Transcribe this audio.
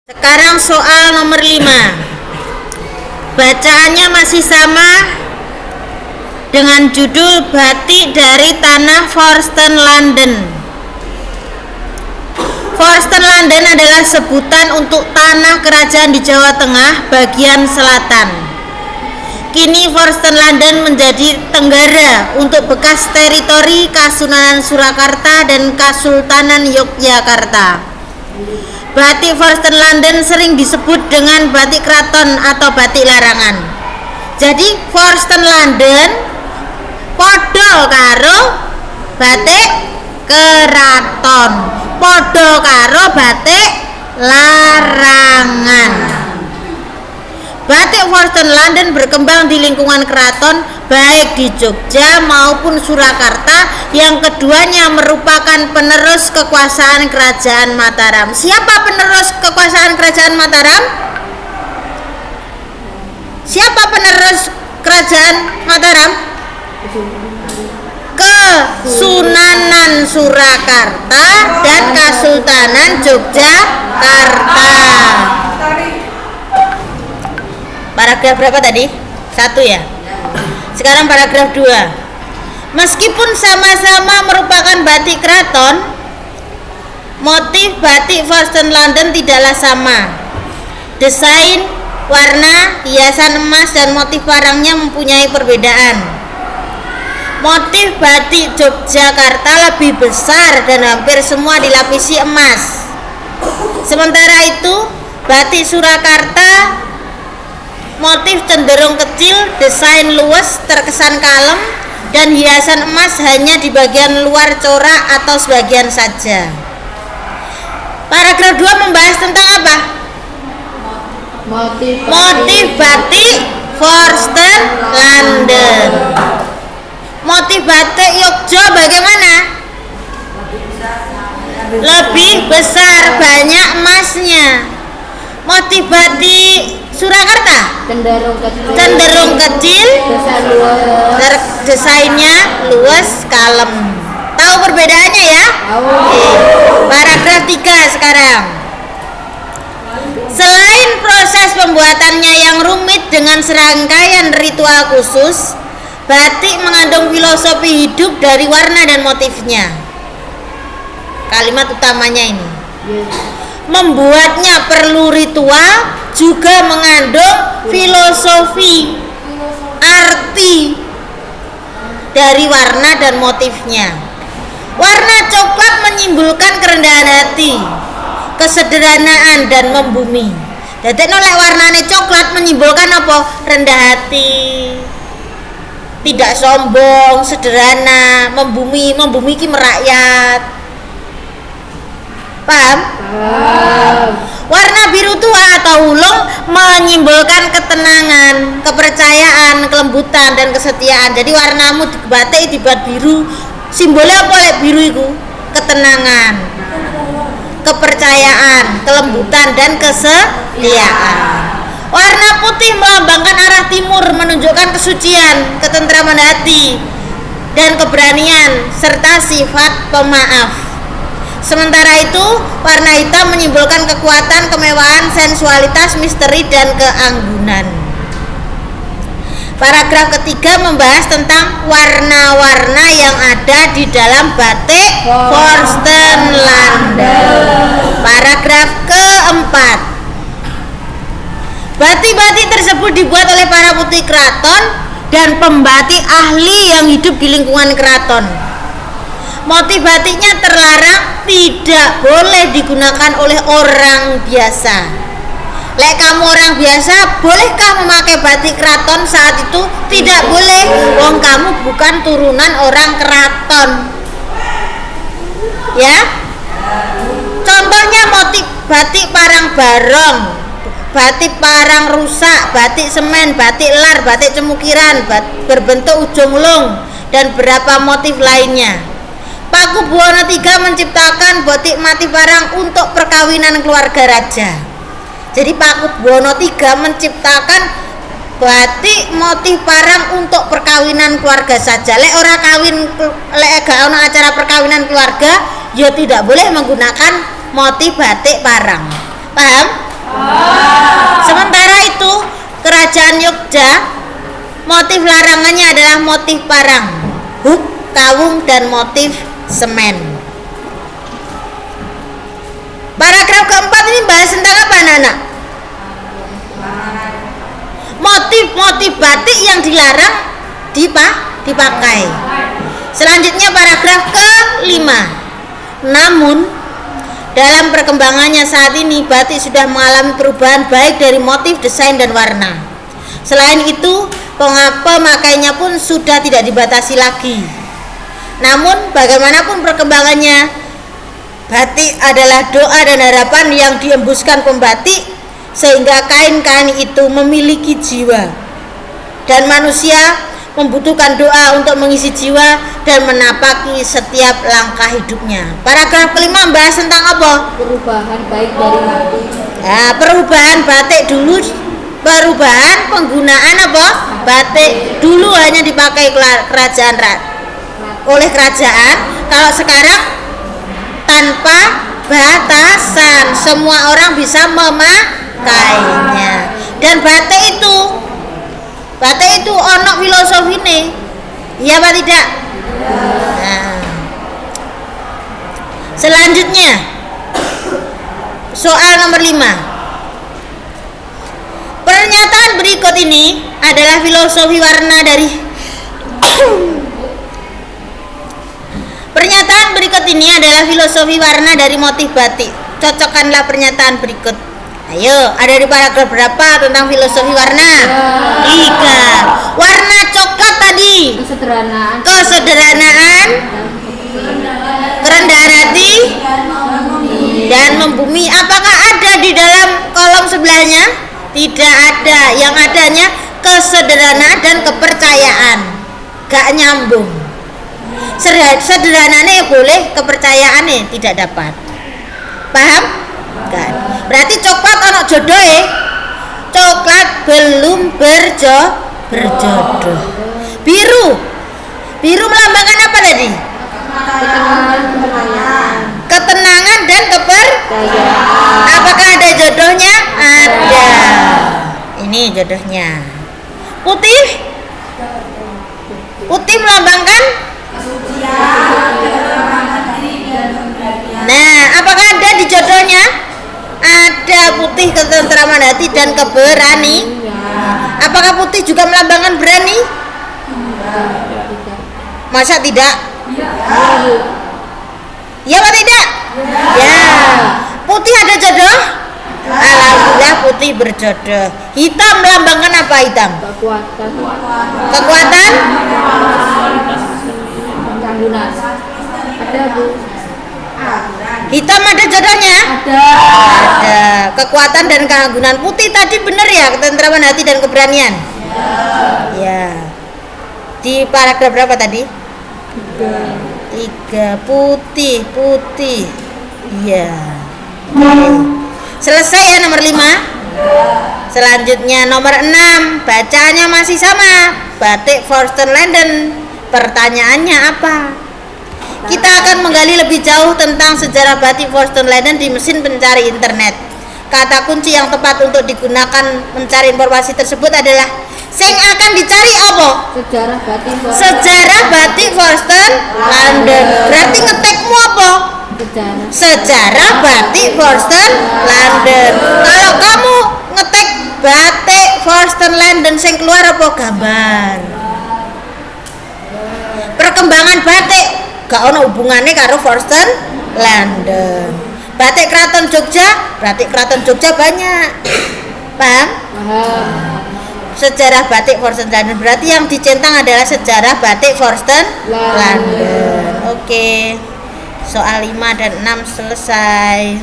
Sekarang soal nomor 5. Bacaannya masih sama dengan judul Batik dari Tanah Forsten Landen. Forsten Landen adalah sebutan untuk tanah kerajaan di Jawa Tengah bagian selatan. Kini Forsten Landen menjadi tenggara untuk bekas teritori Kasunanan Surakarta dan Kasultanan Yogyakarta. Batik Forsten Landen sering disebut dengan batik keraton atau batik larangan. Jadi Forsten Landen podo karo batik keraton, podo karo batik larangan. Batik Forsten Landen berkembang di lingkungan keraton baik di Jogja maupun Surakarta, yang keduanya merupakan penerus kekuasaan Kerajaan Mataram. Siapa penerus kekuasaan Kerajaan Mataram? Siapa penerus Kerajaan Mataram? Kesunanan Surakarta dan Kasultanan Yogyakarta. Paragraf berapa tadi? 1 ya. Sekarang paragraf 2. Meskipun sama-sama merupakan batik keraton, motif batik Forsten Landen tidaklah sama. Desain, warna, hiasan emas, dan motif parangnya mempunyai perbedaan. Motif batik Yogyakarta lebih besar dan hampir semua dilapisi emas. Sementara itu, batik Surakarta motif cenderung kecil, desain luwes, terkesan kalem, dan hiasan emas hanya di bagian luar corak atau sebagian saja. Paragraf 2 membahas tentang apa? Motif batik Forsten Landen. Motif batik Yogja bagaimana? Lebih besar, banyak emasnya. Motif batik Surakarta cenderung kecil, desainnya luas, kalem. Tahu perbedaannya ya? Oke. Paragraf 3 sekarang. Selain proses pembuatannya yang rumit dengan serangkaian ritual khusus, batik mengandung filosofi hidup dari warna dan motifnya. Kalimat utamanya ini. Membuatnya perlu ritual, juga mengandung filosofi, arti dari warna dan motifnya. Warna coklat menyimbolkan kerendahan hati, kesederhanaan, dan membumi. Jadi oleh warnanya coklat menyimbolkan apa? Rendah hati, tidak sombong, sederhana, membumi ki merakyat. Paham? Warna biru tua atau ulung menyimbolkan ketenangan, kepercayaan, kelembutan, dan kesetiaan. Jadi warnamu di batik dibuat biru, simbolnya apa lek biru itu? Ketenangan, kepercayaan, kelembutan, dan kesetiaan. Warna putih melambangkan arah timur, menunjukkan kesucian, ketentraman hati, dan keberanian, serta sifat pemaaf. Sementara itu, warna hitam menyimbolkan kekuatan, kemewahan, sensualitas, misteri, dan keanggunan. Paragraf ketiga membahas tentang warna-warna yang ada di dalam batik Forsten Landen. Paragraf keempat. Batik-batik tersebut dibuat oleh para putri keraton dan pembatik ahli yang hidup di lingkungan keraton. Motif batiknya terlarang, tidak boleh digunakan oleh orang biasa. Lek kamu orang biasa, bolehkah memakai batik keraton saat itu? Tidak boleh, wong kamu bukan turunan orang keraton. Ya. Contohnya motif batik parang barong, batik parang rusak, batik semen, batik lar, batik cemukiran, berbentuk ujung lung, dan beberapa motif lainnya. Pakubuwono III menciptakan batik mati parang untuk perkawinan keluarga raja. Jadi Pakubuwono III menciptakan batik motif parang untuk perkawinan keluarga saja. Lek ora kawin, lek gak ono acara perkawinan keluarga, ya tidak boleh menggunakan motif batik parang. Paham? Sementara itu kerajaan Yogya, motif larangannya adalah motif parang, huk, kawung, dan motif semen. Paragraf keempat ini bahas tentang apa anak-anak? Motif-motif batik yang dilarang dipakai. Selanjutnya paragraf kelima. Namun dalam perkembangannya saat ini batik sudah mengalami perubahan baik dari motif, desain, dan warna. Selain itu pemakaiannya pun sudah tidak dibatasi lagi. Namun bagaimanapun perkembangannya, batik adalah doa dan harapan yang diembuskan pembatik sehingga kain-kain itu memiliki jiwa, dan manusia membutuhkan doa untuk mengisi jiwa dan menapaki setiap langkah hidupnya. Paragraf kelima membahas tentang apa? Perubahan baik dari motif. Perubahan batik dulu, perubahan penggunaan apa? Batik dulu hanya dipakai oleh kerajaan, kalau sekarang tanpa batasan, semua orang bisa memakainya. Dan batik itu ono filosofi nih, iya apa tidak? Nah, selanjutnya soal nomor 5. Pernyataan berikut ini adalah filosofi warna dari Pernyataan berikut ini adalah filosofi warna dari motif batik. Cocokkanlah pernyataan berikut. Ayo, ada di paragraf berapa tentang filosofi warna? 3. Warna coklat tadi. Kesederhanaan, kerendahan hati, dan membumi. Apakah ada di dalam kolom sebelahnya? Tidak ada. Yang adanya kesederhanaan dan kepercayaan. Gak nyambung. Sederhananya boleh, kepercayaannya tidak dapat. Paham? Kan? Berarti coklat anak jodoh coklat belum berjodoh. Biru melambangkan apa tadi? Ketenangan dan kepercayaan. Apakah ada jodohnya? Ada. Ini jodohnya. Putih melambangkan. Nah, apakah ada di jodohnya? Ada. Putih ketentraman hati dan keberani. Apakah putih juga melambangkan berani? Masa tidak? Ya apa tidak? Ya. Putih ada jodoh? Alhamdulillah putih berjodoh. Hitam melambangkan apa hitam? Kekuatan? Ada Bu. Hitam ada jodohnya? Ada. Kekuatan dan keanggunan. Putih tadi benar ya, ketentraman hati dan keberanian? Ya. Di paragraf berapa tadi? 3. Putih. Iya. Selesai ya nomor 5. Selanjutnya nomor 6. Bacaannya masih sama. Batik Forsten Landen. Pertanyaannya apa? Kita akan menggali lebih jauh tentang sejarah batik Forsten Landen di mesin pencari internet. Kata kunci yang tepat untuk digunakan mencari informasi tersebut adalah sing akan dicari apa? Sejarah batik Forsten Landen. Berarti ngetekmu apa? Sejarah batik Forsten Landen. Kalau kamu ngetek batik Forsten Landen, sing keluar apa? Gambar. Perkembangan batik gak ono hubungannya karo Forsten Landen. Batik Keraton Jogja banyak. Paham? Sejarah batik Forsten Landen berarti yang dicentang adalah sejarah batik Forsten Landen. Oke. Soal 5 dan 6 selesai.